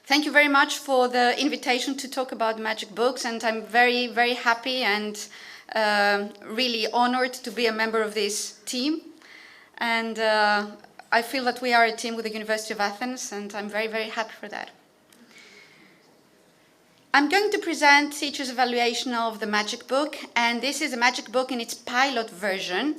Thank you very much for the invitation to talk about magic books, and I'm very, very happy and really honored to be a member of this team. And I feel that we are a team with the University of Athens, and I'm very, very happy for that. I'm going to present teachers' evaluation of the magic book, and this is a magic book in its pilot version.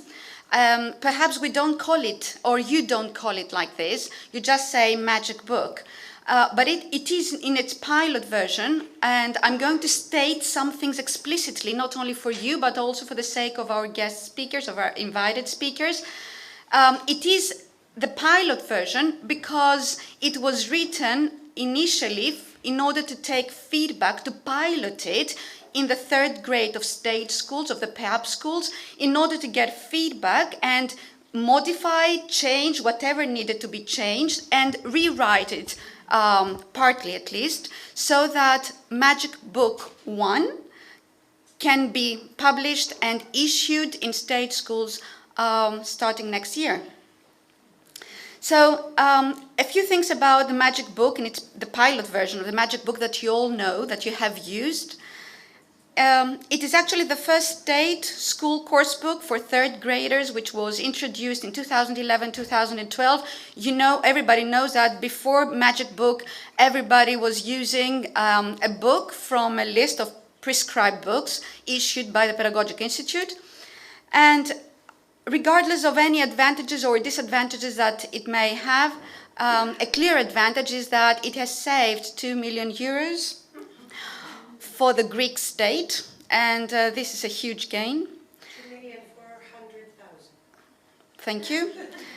Perhaps we don't call it, or you don't call it like this, you just say magic book. But it is in its pilot version, and I'm going to state some things explicitly, not only for you, but also for the sake of our guest speakers, of our invited speakers. It is the pilot version because it was written initially in order to take feedback, to pilot it in the third grade of state schools, of the PEAP schools, in order to get feedback and modify, change whatever needed to be changed, and rewrite it, partly at least, so that Magic Book 1 can be published and issued in state schools starting next year. So a few things about the Magic Book, and it's the pilot version of the Magic Book that you all know, that you have used. It is actually the first state school course book for third graders, which was introduced in 2011-2012. You know, everybody knows that before Magic Book, everybody was using a book from a list of prescribed books issued by the Pedagogic Institute. And regardless of any advantages or disadvantages that it may have, a clear advantage is that it has saved 2 million euros for the Greek state, and this is a huge gain. 2,400,000. Thank you.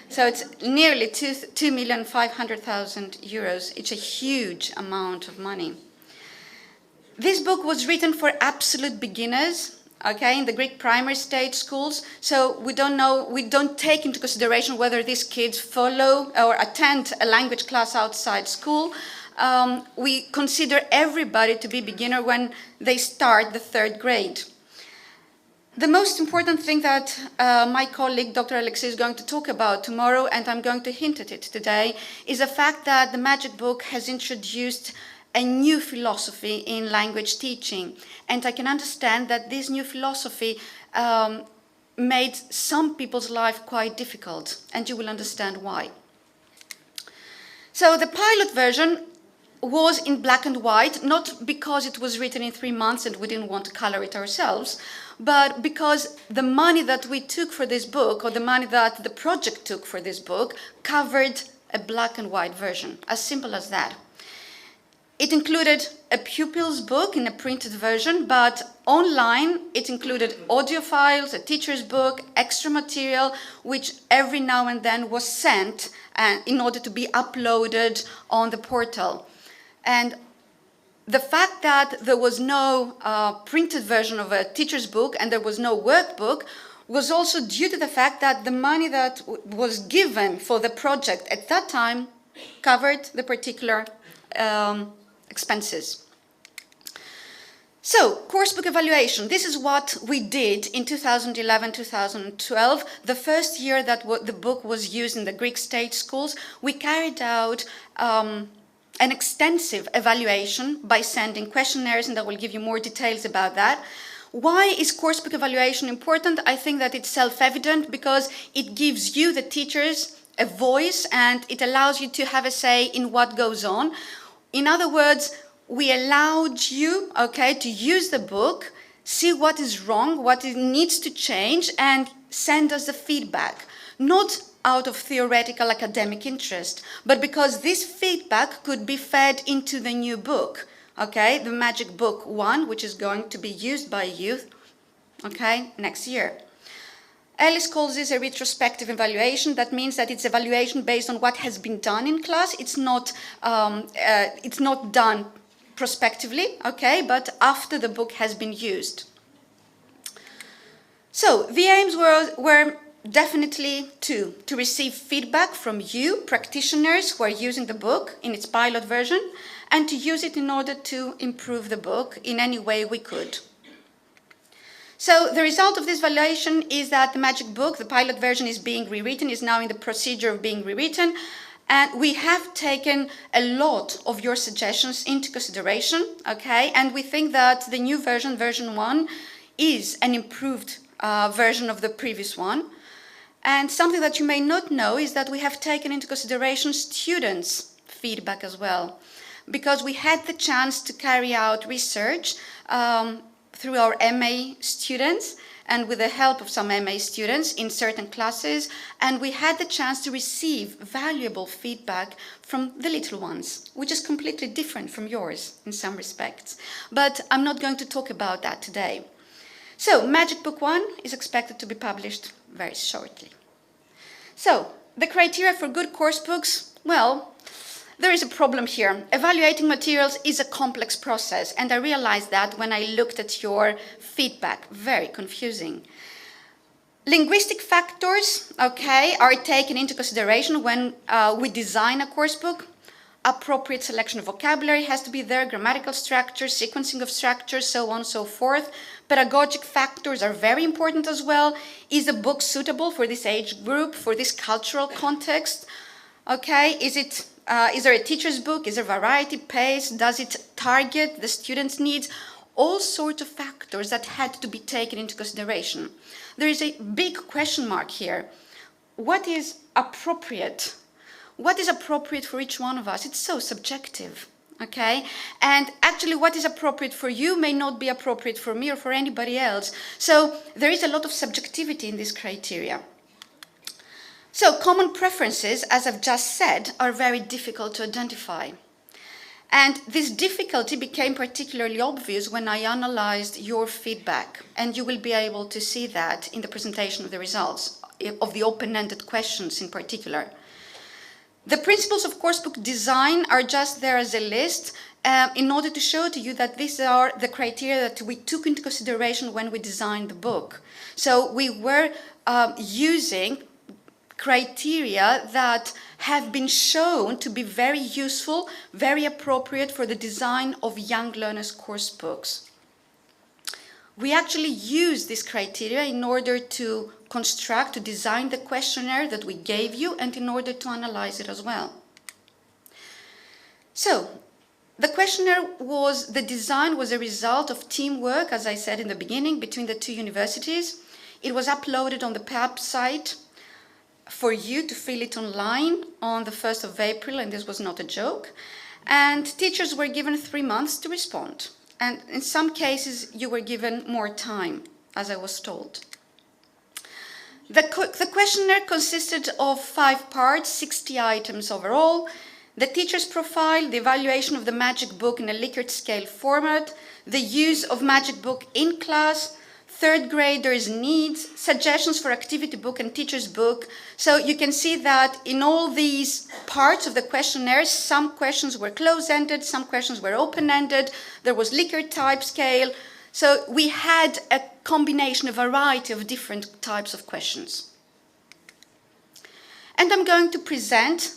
So it's nearly 2,500,000 euros. It's a huge amount of money. This book was written for absolute beginners, okay, in the Greek primary state schools. So we don't take into consideration whether these kids follow or attend a language class outside school. We consider everybody to be beginner when they start the third grade. The most important thing that my colleague, Dr. Alexis, is going to talk about tomorrow, and I'm going to hint at it today, is the fact that the Magic Book has introduced a new philosophy in language teaching. And I can understand that this new philosophy made some people's life quite difficult, and you will understand why. So the pilot version was in black and white, not because it was written in 3 months and we didn't want to color it ourselves, but because the money that we took for this book, or the money that the project took for this book, covered a black and white version, as simple as that. It included a pupil's book in a printed version, but online it included audio files, a teacher's book, extra material, which every now and then was sent in order to be uploaded on the portal. And the fact that there was no printed version of a teacher's book and there was no workbook was also due to the fact that the money that was given for the project at that time covered the particular expenses. So, coursebook evaluation. This is what we did in 2011-2012, the first year that the book was used in the Greek state schools. We carried out an extensive evaluation by sending questionnaires, and I will give you more details about that. Why is coursebook evaluation important? I think that it's self-evident because it gives you, the teachers, a voice, and it allows you to have a say in what goes on. In other words, we allowed you, okay, to use the book, see what is wrong, what it needs to change, and send us the feedback. Not out of theoretical academic interest, but because this feedback could be fed into the new book, okay, the Magic Book 1, which is going to be used by youth, okay, next year. Ellis calls this a retrospective evaluation. That means that it's evaluation based on what has been done in class. It's not done prospectively, okay, but after the book has been used. So the aims were definitely to receive feedback from you, practitioners who are using the book in its pilot version, and to use it in order to improve the book in any way we could. So the result of this evaluation is that the Magic Book, the pilot version, is being rewritten, is now in the procedure of being rewritten, And we have taken a lot of your suggestions into consideration, okay? And we think that the new version, version 1, is an improved version of the previous one. And something that you may not know is that we have taken into consideration students' feedback as well, because we had the chance to carry out research through our MA students and with the help of some MA students in certain classes, and we had the chance to receive valuable feedback from the little ones, which is completely different from yours in some respects. But I'm not going to talk about that today. So, Magic Book 1 is expected to be published very shortly. So, the criteria for good course books, well, there is a problem here. Evaluating materials is a complex process, and I realized that when I looked at your feedback. Very confusing. Linguistic factors, okay, are taken into consideration when we design a course book. Appropriate selection of vocabulary has to be there, grammatical structure, sequencing of structures, so on and so forth. Pedagogic factors are very important as well. Is the book suitable for this age group, for this cultural context? Okay, is there a teacher's book? Is there variety, pace? Does it target the students' needs? All sorts of factors that had to be taken into consideration. There is a big question mark here. What is appropriate? What is appropriate for each one of us? It's so subjective, okay? And actually what is appropriate for you may not be appropriate for me or for anybody else. So there is a lot of subjectivity in this criteria. So common preferences, as I've just said, are very difficult to identify. And this difficulty became particularly obvious when I analyzed your feedback, and you will be able to see that in the presentation of the results, of the open-ended questions in particular. The principles of coursebook design are just there as a list in order to show to you that these are the criteria that we took into consideration when we designed the book. So we were using criteria that have been shown to be very useful, very appropriate for the design of young learners' course books. We actually use this criteria in order to construct, to design the questionnaire that we gave you and in order to analyze it as well. So, the questionnaire the design was a result of teamwork, as I said in the beginning, between the two universities. It was uploaded on the PAP site for you to fill it online on the 1st of April, and this was not a joke. And teachers were given 3 months to respond. And in some cases, you were given more time, as I was told. The questionnaire consisted of 5 parts, 60 items overall. The teacher's profile, the evaluation of the Magic Book in a Likert scale format, the use of Magic Book in class, third graders' needs, suggestions for activity book and teacher's book. So you can see that in all these parts of the questionnaire, some questions were close-ended, some questions were open-ended, there was Likert type scale. So we had a combination, a variety of different types of questions. And I'm going to present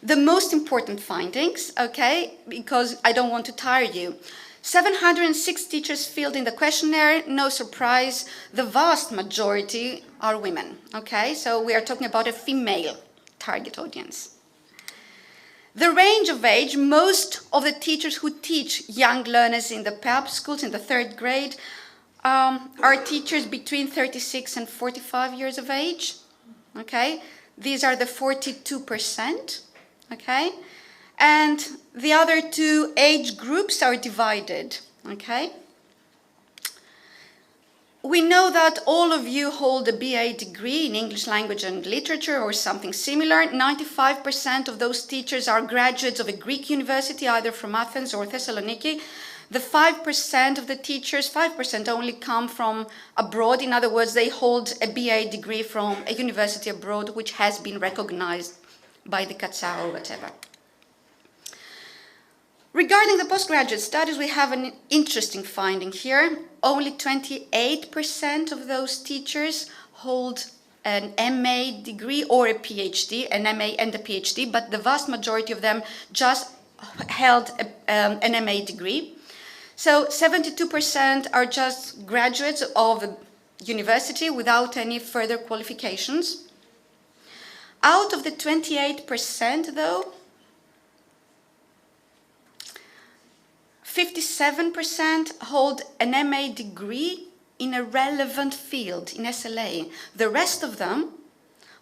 the most important findings, okay, because I don't want to tire you. 706 teachers filled in the questionnaire, no surprise, the vast majority are women, okay? So we are talking about a female target audience. The range of age, most of the teachers who teach young learners in the PAP schools in the 3rd grade are teachers between 36 and 45 years of age, okay? These are the 42%, okay? And the other 2 age groups are divided, okay? We know that all of you hold a BA degree in English language and literature or something similar. 95% of those teachers are graduates of a Greek university, either from Athens or Thessaloniki. The 5% of the teachers, 5% only come from abroad. In other words, they hold a BA degree from a university abroad, which has been recognized by the CATSA or whatever. Regarding the postgraduate studies, we have an interesting finding here. Only 28% of those teachers hold an MA degree or a PhD, an MA and a PhD, but the vast majority of them just held an MA degree. So 72% are just graduates of the university without any further qualifications. Out of the 28% though, 57% hold an MA degree in a relevant field, in SLA. The rest of them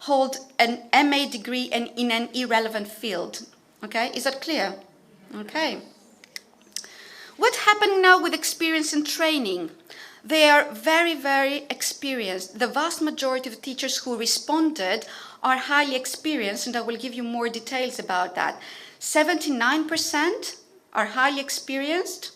hold an MA degree in an irrelevant field. Okay, is that clear? Okay. What happened now with experience and training? They are very, very experienced. The vast majority of the teachers who responded are highly experienced, and I will give you more details about that. 79% are highly experienced,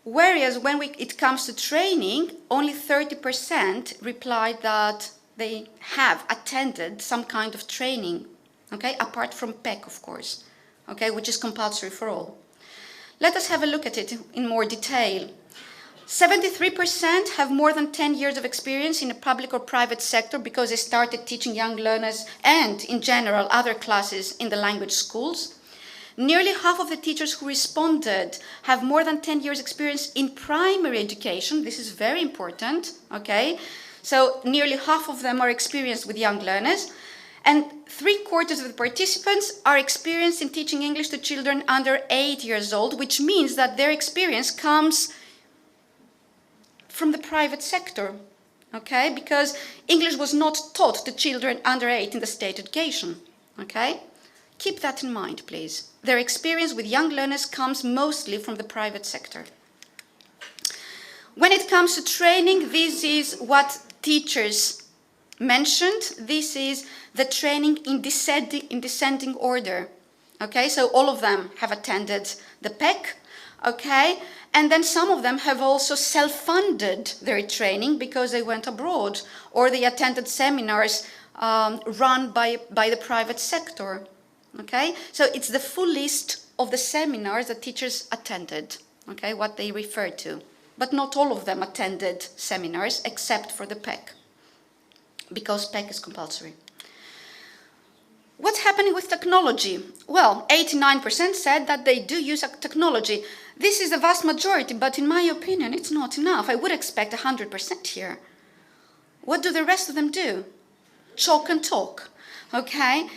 whereas when it comes to training, only 30% replied that they have attended some kind of training, okay, apart from PEC, of course, okay, which is compulsory for all. Let us have a look at it in more detail. 73% have more than 10 years of experience in a public or private sector because they started teaching young learners and, in general, other classes in the language schools. Nearly half of the teachers who responded have more than 10 years experience in primary education. This is very important, okay? So nearly half of them are experienced with young learners. And 3/4 of the participants are experienced in teaching English to children under 8 years old, which means that their experience comes from the private sector, okay? Because English was not taught to children under 8 in the state education, okay? Keep that in mind, please. Their experience with young learners comes mostly from the private sector. When it comes to training, this is what teachers mentioned. This is the training in descending order, okay? So all of them have attended the PEC, okay? And then some of them have also self-funded their training because they went abroad or they attended seminars run by the private sector, okay? So it's the full list of the seminars that teachers attended, okay, what they refer to. But not all of them attended seminars except for the PEC, because PEC is compulsory. What's happening with technology? Well, 89% said that they do use technology. This is the vast majority, but in my opinion, it's not enough. I would expect 100% here. What do the rest of them do? Chalk and talk, okay?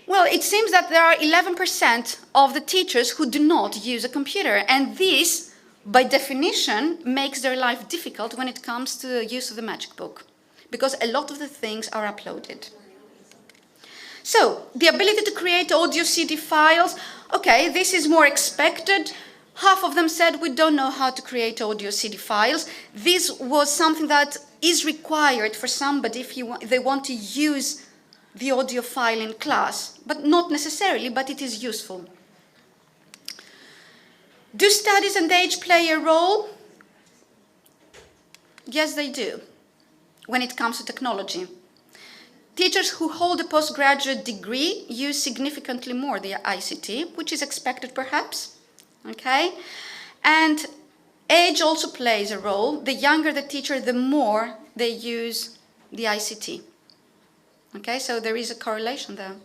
Well, it seems that there are 11% of the teachers who do not use a computer, and this, by definition, makes their life difficult when it comes to the use of the Magic Book, because a lot of the things are uploaded. So, the ability to create audio CD files, okay, this is more expected. Half of them said we don't know how to create audio CD files. This was something that is required for somebody if they want to use the audio file in class, but not necessarily, but it is useful. Do studies and age play a role? Yes, they do, when it comes to technology. Teachers who hold a postgraduate degree use significantly more the ICT, which is expected perhaps, okay? And age also plays a role. The younger the teacher, the more they use the ICT. Okay, so there is a correlation there.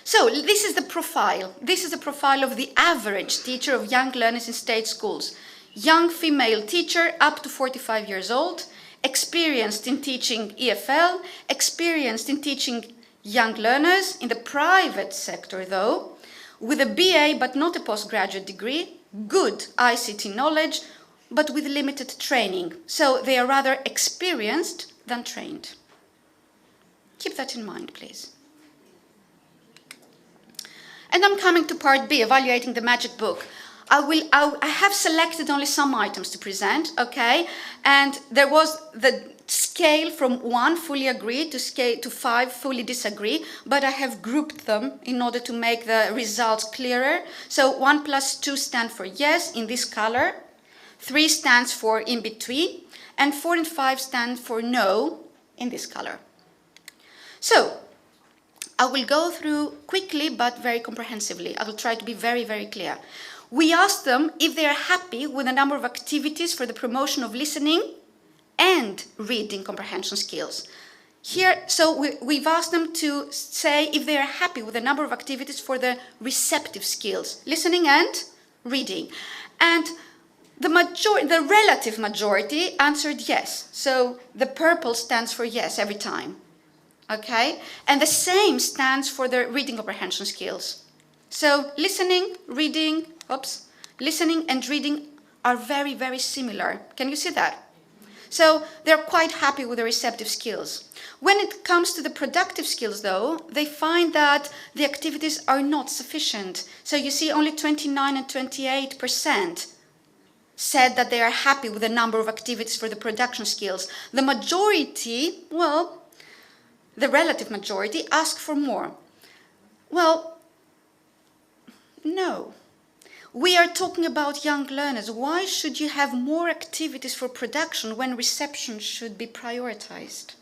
So this is the profile. This is the profile of the average teacher of young learners in state schools. Young female teacher up to 45 years old, experienced in teaching EFL, experienced in teaching young learners in the private sector though, with a BA but not a postgraduate degree, good ICT knowledge, but with limited training. So they are rather experienced than trained. Keep that in mind, please. And I'm coming to part B, evaluating the Magic Book. I have selected only some items to present, okay? And there was the scale from 1 fully agree to 5 fully disagree, but I have grouped them in order to make the results clearer. So 1 plus 2 stand for yes in this color, 3 stands for in between, and 4 and 5 stand for no in this color. So I will go through quickly but very comprehensively. I will try to be very, very clear. We asked them if they are happy with the number of activities for the promotion of listening and reading comprehension skills. Here, so we've asked them to say if they are happy with the number of activities for the receptive skills, listening and reading. And the relative majority answered yes. So the purple stands for yes every time. okay? And the same stands for the reading comprehension skills. So listening and reading are very, very similar. Can you see that? So they're quite happy with the receptive skills. When it comes to the productive skills, though, they find that the activities are not sufficient. So you see only 29 and 28% said that they are happy with the number of activities for the production skills. The majority, well, the relative majority, ask for more. Well, no. We are talking about young learners. Why should you have more activities for production when reception should be prioritized?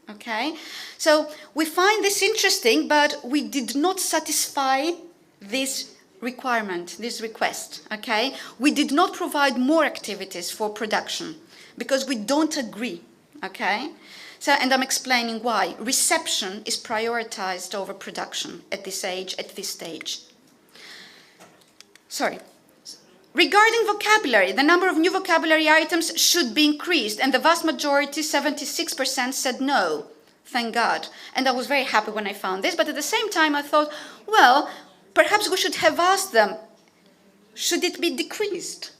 Okay, so we find this interesting, but we did not satisfy this requirement, this request, okay? We did not provide more activities for production because we don't agree, okay? So, and I'm explaining why. Reception is prioritized over production at this age, at this stage. Sorry. Regarding vocabulary, the number of new vocabulary items should be increased, and the vast majority, 76%, said no. Thank God. And I was very happy when I found this, but at the same time I thought, well, perhaps we should have asked them, should it be decreased?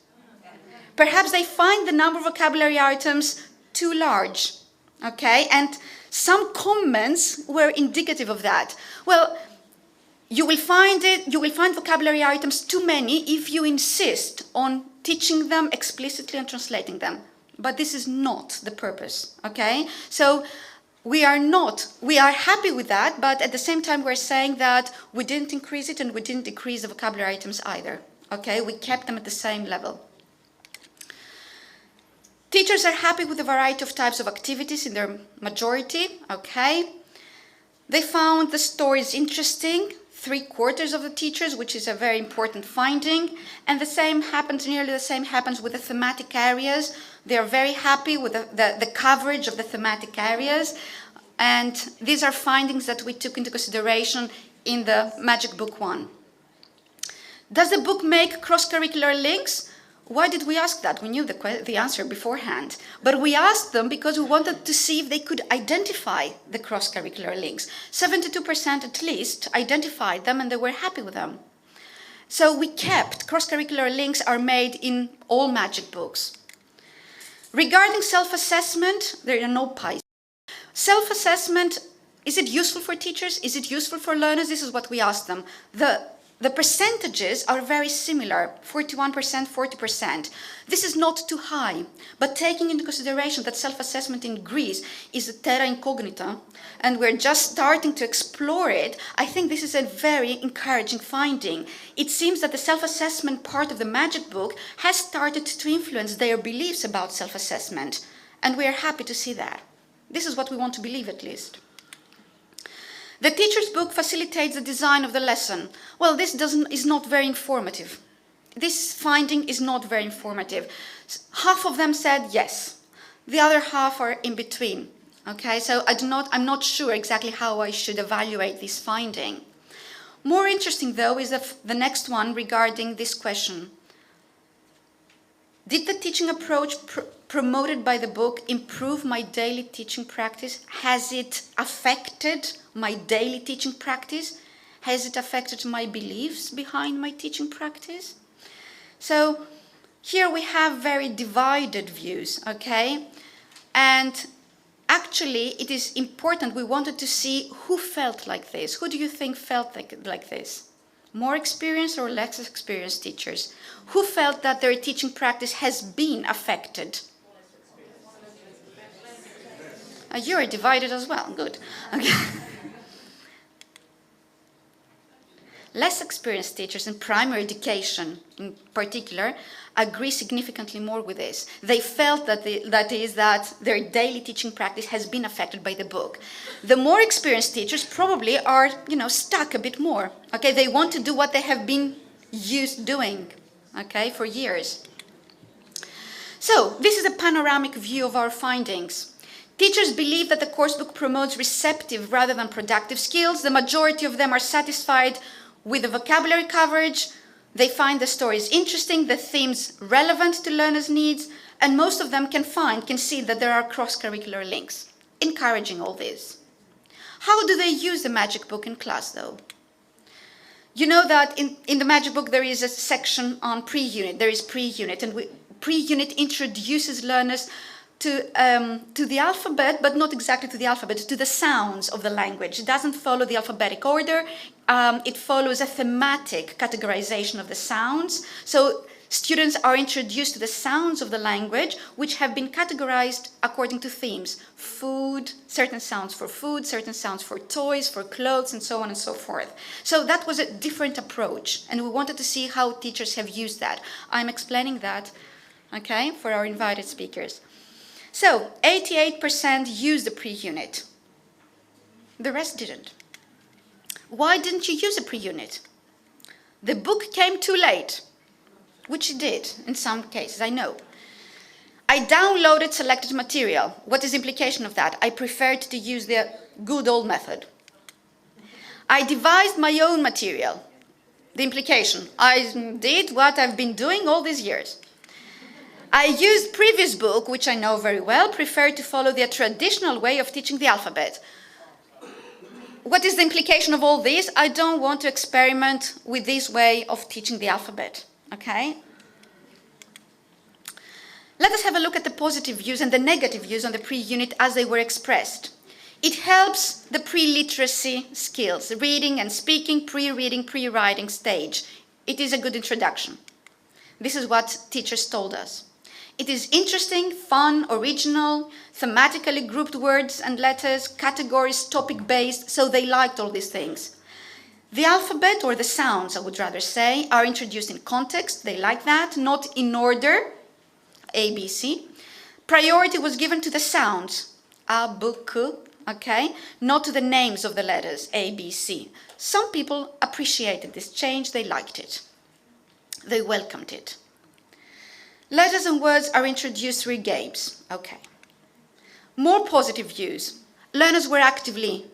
Perhaps they find the number of vocabulary items too large, okay? And some comments were indicative of that. Well, you will find vocabulary items too many if you insist on teaching them explicitly and translating them. But this is not the purpose, okay? So we are happy with that, but at the same time we're saying that we didn't increase it and we didn't decrease the vocabulary items either, okay? We kept them at the same level. Teachers are happy with the variety of types of activities in their majority, okay? They found the stories interesting, 3/4 of the teachers, which is a very important finding. And nearly the same happens with the thematic areas. They are very happy with the coverage of the thematic areas. And these are findings that we took into consideration in the Magic Book 1. Does the book make cross-curricular links? Why did we ask that? We knew the answer beforehand. But we asked them because we wanted to see if they could identify the cross-curricular links. 72% at least identified them and they were happy with them. So we kept cross-curricular links are made in all Magic books. Regarding self-assessment, there are no pies. Self-assessment, is it useful for teachers? Is it useful for learners? This is what we asked them. The percentages are very similar, 41%, 40%. This is not too high, but taking into consideration that self-assessment in Greece is a terra incognita, and we're just starting to explore it, I think this is a very encouraging finding. It seems that the self-assessment part of the Magic Book has started to influence their beliefs about self-assessment, and we are happy to see that. This is what we want to believe, at least. The teacher's book facilitates the design of the lesson. Well, this is not very informative. This finding is not very informative. Half of them said yes. The other half are in between. Okay, so I'm not sure exactly how I should evaluate this finding. More interesting, though, is the next one regarding this question. Did the teaching approach promoted by the book improve my daily teaching practice? Has it affected my daily teaching practice? Has it affected my beliefs behind my teaching practice? So here we have very divided views, okay? And actually it is important, we wanted to see who felt like this. Who do you think felt like this? More experienced or less experienced teachers? Who felt that their teaching practice has been affected? You are divided as well, good. Okay. Less experienced teachers in primary education, in particular, agree significantly more with this. They felt that their daily teaching practice has been affected by the book. The more experienced teachers probably are, stuck a bit more. Okay, they want to do what they have been used doing, okay, for years. So this is a panoramic view of our findings. Teachers believe that the coursebook promotes receptive rather than productive skills. The majority of them are satisfied with the vocabulary coverage. They find the stories interesting, the themes relevant to learners' needs, and most of them can see that there are cross-curricular links, encouraging all this. How do they use the magic book in class, though? You know that in the magic book there is a section on pre-unit. There is pre-unit, and pre-unit introduces learners to the alphabet, but not exactly to the alphabet, to the sounds of the language. It doesn't follow the alphabetic order. It follows a thematic categorization of the sounds. So students are introduced to the sounds of the language, which have been categorized according to themes. Food, certain sounds for food, certain sounds for toys, for clothes, and so on and so forth. So that was a different approach, and we wanted to see how teachers have used that. I'm explaining that, okay, for our invited speakers. So 88% used the pre-unit. The rest didn't. Why didn't you use a pre-unit? The book came too late, which it did in some cases, I know. I downloaded selected material. What is the implication of that? I preferred to use the good old method. I devised my own material. The implication, I did what I've been doing all these years. I used previous book, which I know very well, preferred to follow the traditional way of teaching the alphabet. What is the implication of all this? I don't want to experiment with this way of teaching the alphabet, okay? Let us have a look at the positive views and the negative views on the pre-unit as they were expressed. It helps the pre-literacy skills, reading and speaking, pre-reading, pre-writing stage. It is a good introduction. This is what teachers told us. It is interesting, fun, original, thematically grouped words and letters, categories, topic-based, so they liked all these things. The alphabet, or the sounds, I would rather say, are introduced in context. They like that, not in order, A, B, C. Priority was given to the sounds, A, B, K, okay, not to the names of the letters, A, B, C. Some people appreciated this change, they liked it. They welcomed it. Letters and words are introduced through games. Okay. More positive views. Learners were actively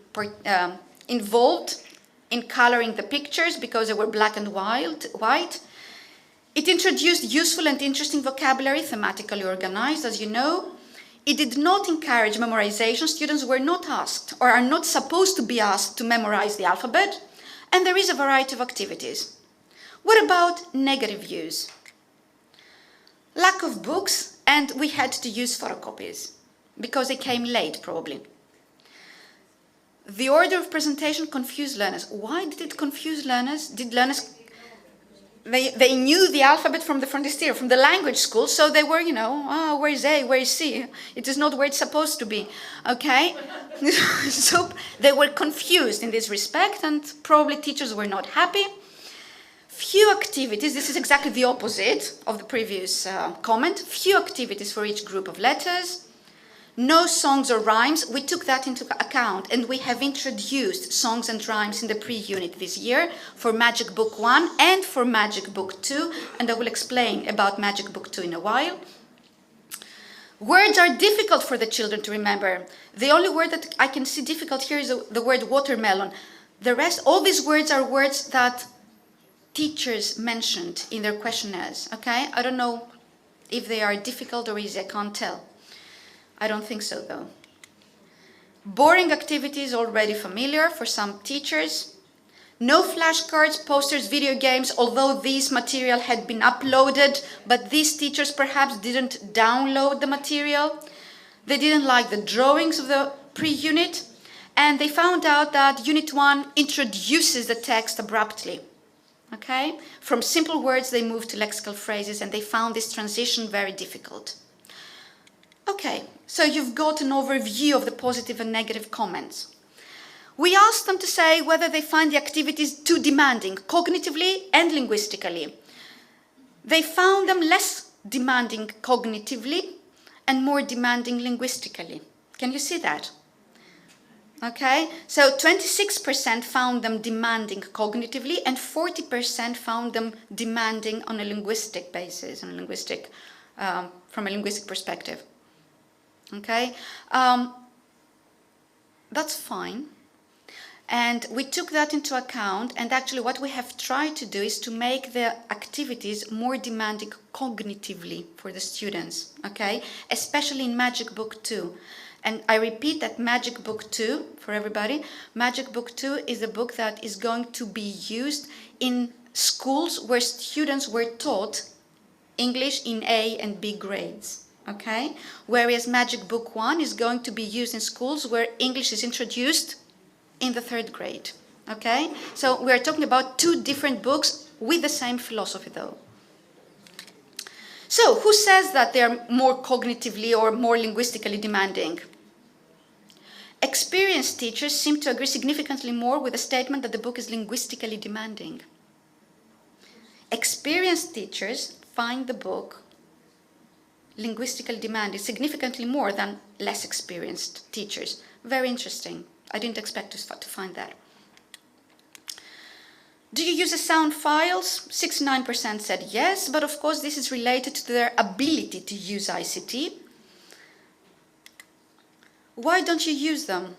involved in coloring the pictures because they were black and white. It introduced useful and interesting vocabulary, thematically organized, as you know. It did not encourage memorization. Students were not asked, or are not supposed to be asked, to memorize the alphabet. And there is a variety of activities. What about negative views? Lack of books, and we had to use photocopies because they came late, probably. The order of presentation confused learners. Why did it confuse learners? Did learners, they knew the alphabet from the frontispiece, from the language school, so they were, you know, oh, where is A, where is C? It is not where it's supposed to be, okay? So they were confused in this respect, and probably teachers were not happy. Few activities, this is exactly the opposite of the previous comment. Few activities for each group of letters. No songs or rhymes. We took that into account, and we have introduced songs and rhymes in the pre-unit this year for Magic Book 1 and for Magic Book 2, and I will explain about Magic Book 2 in a while. Words are difficult for the children to remember. The only word that I can see difficult here is the word watermelon. The rest, all these words are words that teachers mentioned in their questionnaires, okay? I don't know if they are difficult or easy, I can't tell. I don't think so, though. Boring activities already familiar for some teachers. No flashcards, posters, video games, although this material had been uploaded, but these teachers perhaps didn't download the material. They didn't like the drawings of the pre-unit, and they found out that Unit 1 introduces the text abruptly. Okay? From simple words, they moved to lexical phrases, and they found this transition very difficult. Okay, so you've got an overview of the positive and negative comments. We asked them to say whether they find the activities too demanding, cognitively and linguistically. They found them less demanding cognitively and more demanding linguistically. Can you see that? Okay, so 26% found them demanding cognitively, and 40% found them demanding on a linguistic basis, from a linguistic perspective. Okay, that's fine. And we took that into account, and actually what we have tried to do is to make the activities more demanding cognitively for the students, okay? Especially in Magic Book 2. And I repeat that Magic Book 2, for everybody, Magic Book 2 is a book that is going to be used in schools where students were taught English in A and B grades, okay? Whereas Magic Book 1 is going to be used in schools where English is introduced in the 3rd grade, okay? So we're talking about 2 different books with the same philosophy, though. So who says that they're more cognitively or more linguistically demanding? Experienced teachers seem to agree significantly more with the statement that the book is linguistically demanding. Experienced teachers find the book linguistically demanding significantly more than less experienced teachers. Very interesting. I didn't expect to find that. Do you use the sound files? 69% said yes, but of course this is related to their ability to use ICT. Why don't you use them?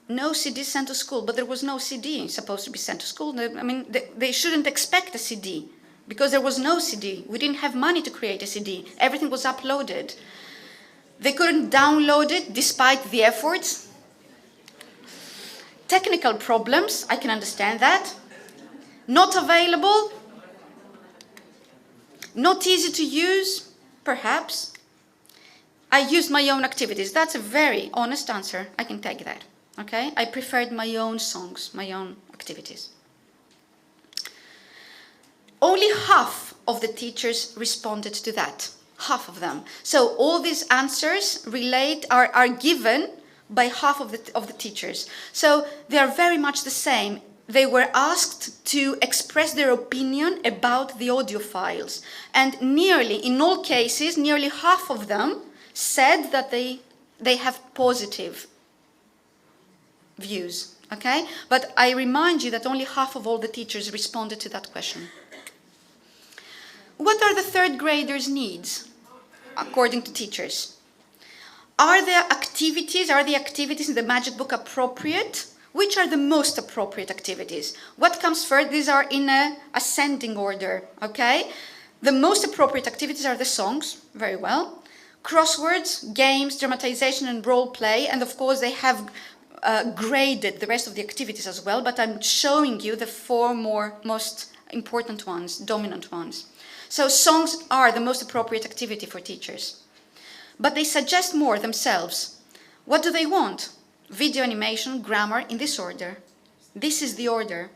No CD sent to school, but there was no CD supposed to be sent to school. I mean, they shouldn't expect a CD because there was no CD. We didn't have money to create a CD. Everything was uploaded. They couldn't download it despite the efforts. Technical problems, I can understand that. Not available, not easy to use, perhaps. I used my own activities. That's a very honest answer. I can take that, okay? I preferred my own songs, my own activities. Only half of the teachers responded to that, half of them. So all these answers are given by half of the teachers. So they are very much the same. They were asked to express their opinion about the audio files. And in all cases, nearly half of them said that they have positive views, okay? But I remind you that only half of all the teachers responded to that question. What are the 3rd graders' needs, according to teachers? Are the activities in the Magic Book appropriate? Which are the most appropriate activities? What comes first? These are in an ascending order, okay? The most appropriate activities are the songs, very well. Crosswords, games, dramatization, and role play. And of course, they have graded the rest of the activities as well, but I'm showing you the 4 most important ones, dominant ones. So songs are the most appropriate activity for teachers. But they suggest more themselves. What do they want? Video animation, grammar, in this order. This is the order.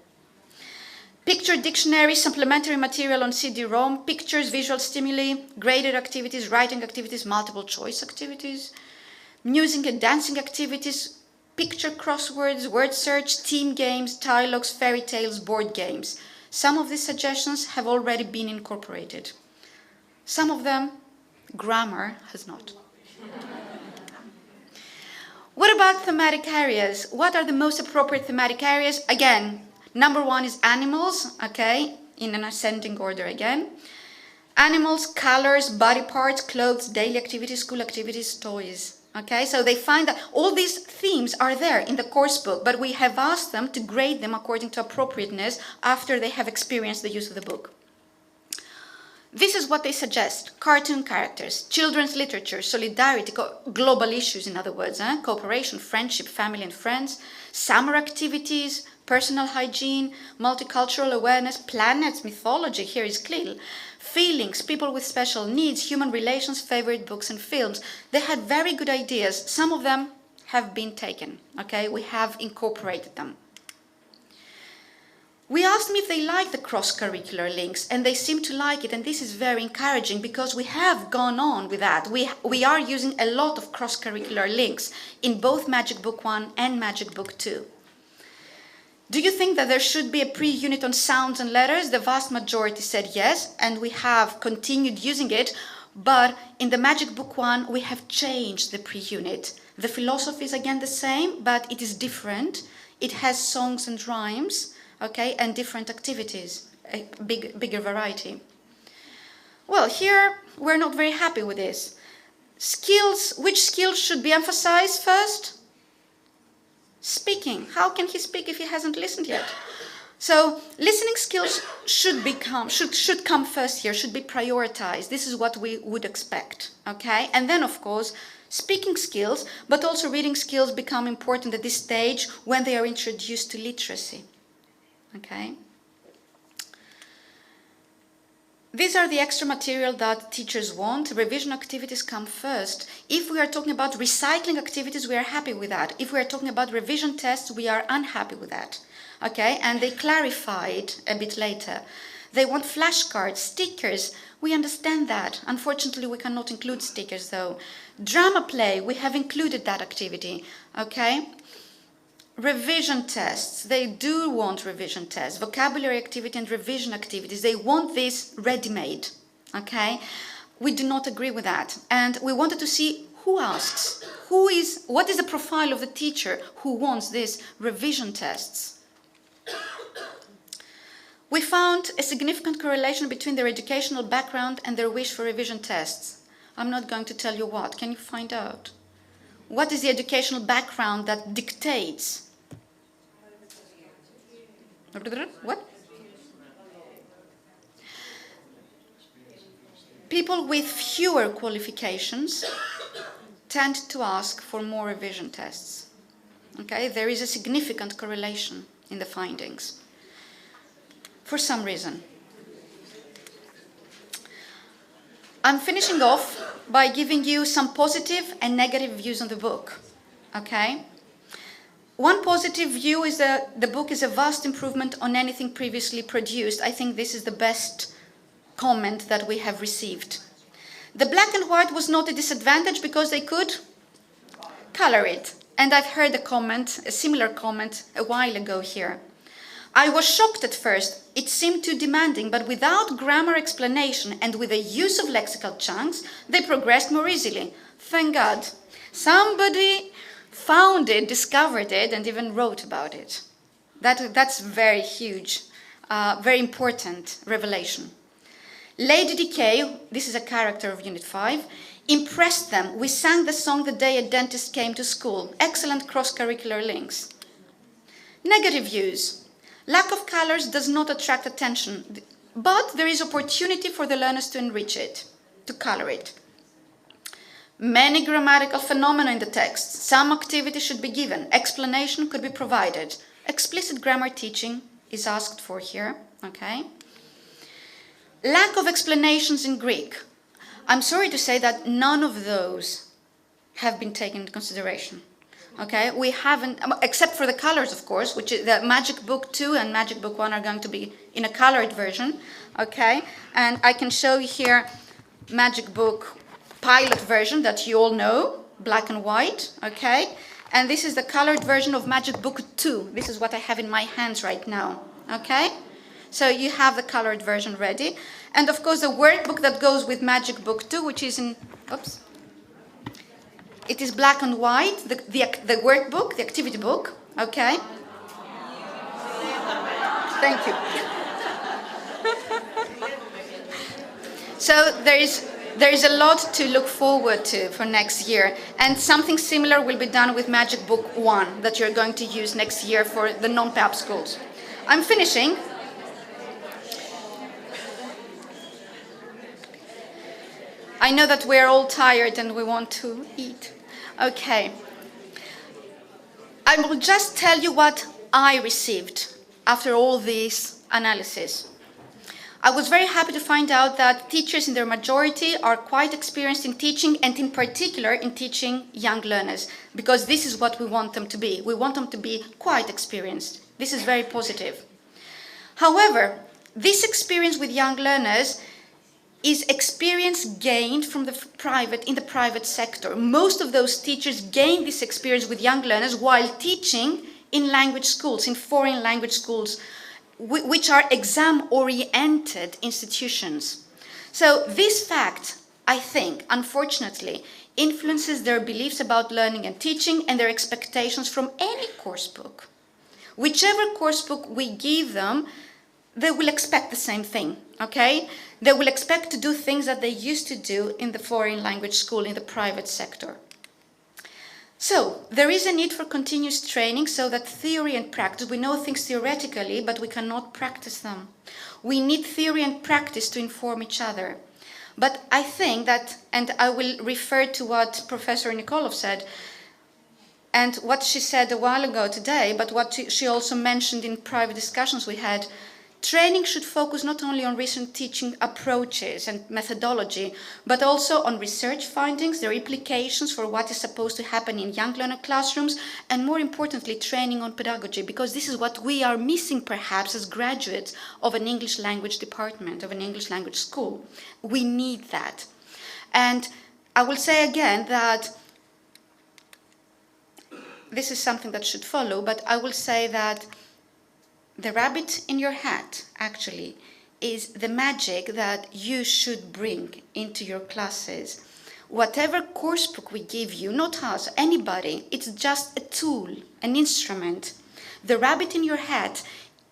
Picture dictionary, supplementary material on CD-ROM, pictures, visual stimuli, graded activities, writing activities, multiple choice activities, music and dancing activities, picture crosswords, word search, team games, dialogues, fairy tales, board games. Some of these suggestions have already been incorporated. Some of them, grammar has not. What about thematic areas? What are the most appropriate thematic areas? Again, number 1 is animals, okay, in an ascending order again. Animals, colors, body parts, clothes, daily activities, school activities, toys. Okay, so they find that all these themes are there in the course book, but we have asked them to grade them according to appropriateness after they have experienced the use of the book. This is what they suggest: cartoon characters, children's literature, solidarity, global issues, in other words, cooperation, friendship, family and friends, summer activities, personal hygiene, multicultural awareness, planets, mythology, here is clear, feelings, people with special needs, human relations, favorite books and films. They had very good ideas. Some of them have been taken, okay? We have incorporated them. We asked them if they like the cross-curricular links, and they seem to like it, and this is very encouraging because we have gone on with that. We are using a lot of cross-curricular links in both Magic Book 1 and Magic Book 2. Do you think that there should be a pre-unit on sounds and letters? The vast majority said yes, and we have continued using it, but in the Magic Book 1 we have changed the pre-unit. The philosophy is again the same, but it is different. It has songs and rhymes, okay, and different activities, a bigger variety. Well, here we're not very happy with this. Skills, which skills should be emphasized first? Speaking. How can he speak if he hasn't listened yet? So listening skills should come first here, should be prioritized. This is what we would expect, okay? And then, of course, speaking skills, but also reading skills become important at this stage when they are introduced to literacy, okay? These are the extra material that teachers want. Revision activities come first. If we are talking about recycling activities, we are happy with that. If we are talking about revision tests, we are unhappy with that. Okay, and they clarified a bit later. They want flashcards, stickers. We understand that. Unfortunately, we cannot include stickers though. Drama play, we have included that activity. Okay. Revision tests, they do want revision tests. Vocabulary activity and revision activities, they want this ready-made. Okay. We do not agree with that. And we wanted to see who asks, what is the profile of the teacher who wants these revision tests. We found a significant correlation between their educational background and their wish for revision tests. I'm not going to tell you what. Can you find out? What is the educational background that dictates? What? People with fewer qualifications tend to ask for more revision tests. Okay, there is a significant correlation in the findings. For some reason. I'm finishing off by giving you some positive and negative views on the book. Okay? One positive view is that the book is a vast improvement on anything previously produced. I think this is the best comment that we have received. The black and white was not a disadvantage because they could color it. And I've heard a similar comment a while ago here. I was shocked at first. It seemed too demanding, but without grammar explanation and with the use of lexical chunks, they progressed more easily. Thank God. Somebody found it, discovered it, and even wrote about it. That's very huge, very important revelation. Lady Decay, this is a character of Unit 5, impressed them. We sang the song the day a dentist came to school. Excellent cross-curricular links. Negative views. Lack of colors does not attract attention, but there is opportunity for the learners to enrich it, to color it. Many grammatical phenomena in the text. Some activity should be given. Explanation could be provided. Explicit grammar teaching is asked for here, okay? Lack of explanations in Greek. I'm sorry to say that none of those have been taken into consideration. Okay, we haven't, except for the colors, of course, which is the Magic Book 2 and Magic Book 1 are going to be in a colored version. Okay, and I can show you here Magic Book pilot version that you all know, black and white. Okay, and this is the colored version of Magic Book 2. This is what I have in my hands right now. Okay, so you have the colored version ready. And of course the workbook that goes with Magic Book 2, which is in, oops. It is black and white, the workbook, the activity book, okay? Thank you. So there is a lot to look forward to for next year, and something similar will be done with Magic Book 1 that you're going to use next year for the non-PAP schools. I'm finishing. I know that we're all tired and we want to eat. Okay. I will just tell you what I received after all this analysis. I was very happy to find out that teachers in their majority are quite experienced in teaching, and in particular in teaching young learners, because this is what we want them to be. We want them to be quite experienced. This is very positive. However, this experience with young learners is experience gained from in the private sector. Most of those teachers gain this experience with young learners while teaching in language schools, in foreign language schools, which are exam-oriented institutions. So this fact, I think, unfortunately, influences their beliefs about learning and teaching and their expectations from any course book. Whichever course book we give them, they will expect the same thing, okay? They will expect to do things that they used to do in the foreign language school, in the private sector. So there is a need for continuous training so that theory and practice, we know things theoretically, but we cannot practice them. We need theory and practice to inform each other. But I think that, and I will refer to what Professor Nikolov said, and what she said a while ago today, but what she also mentioned in private discussions we had, training should focus not only on recent teaching approaches and methodology, but also on research findings, their implications for what is supposed to happen in young learner classrooms, and more importantly, training on pedagogy, because this is what we are missing perhaps as graduates of an English language department, of an English language school. We need that. And I will say again that this is something that should follow, but I will say that the rabbit in your hat, actually, is the magic that you should bring into your classes. Whatever course book we give you, not us, anybody, it's just a tool, an instrument. The rabbit in your hat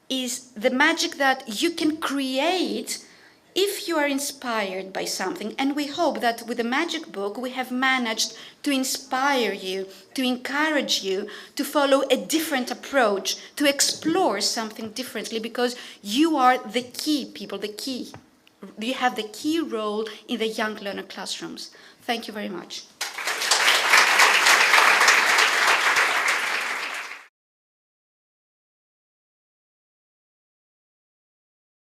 is the magic that you can create if you are inspired by something. And we hope that with the magic book, we have managed to inspire you, to encourage you to follow a different approach, to explore something differently, because you are the key people, the key. You have the key role in the young learner classrooms. Thank you very much.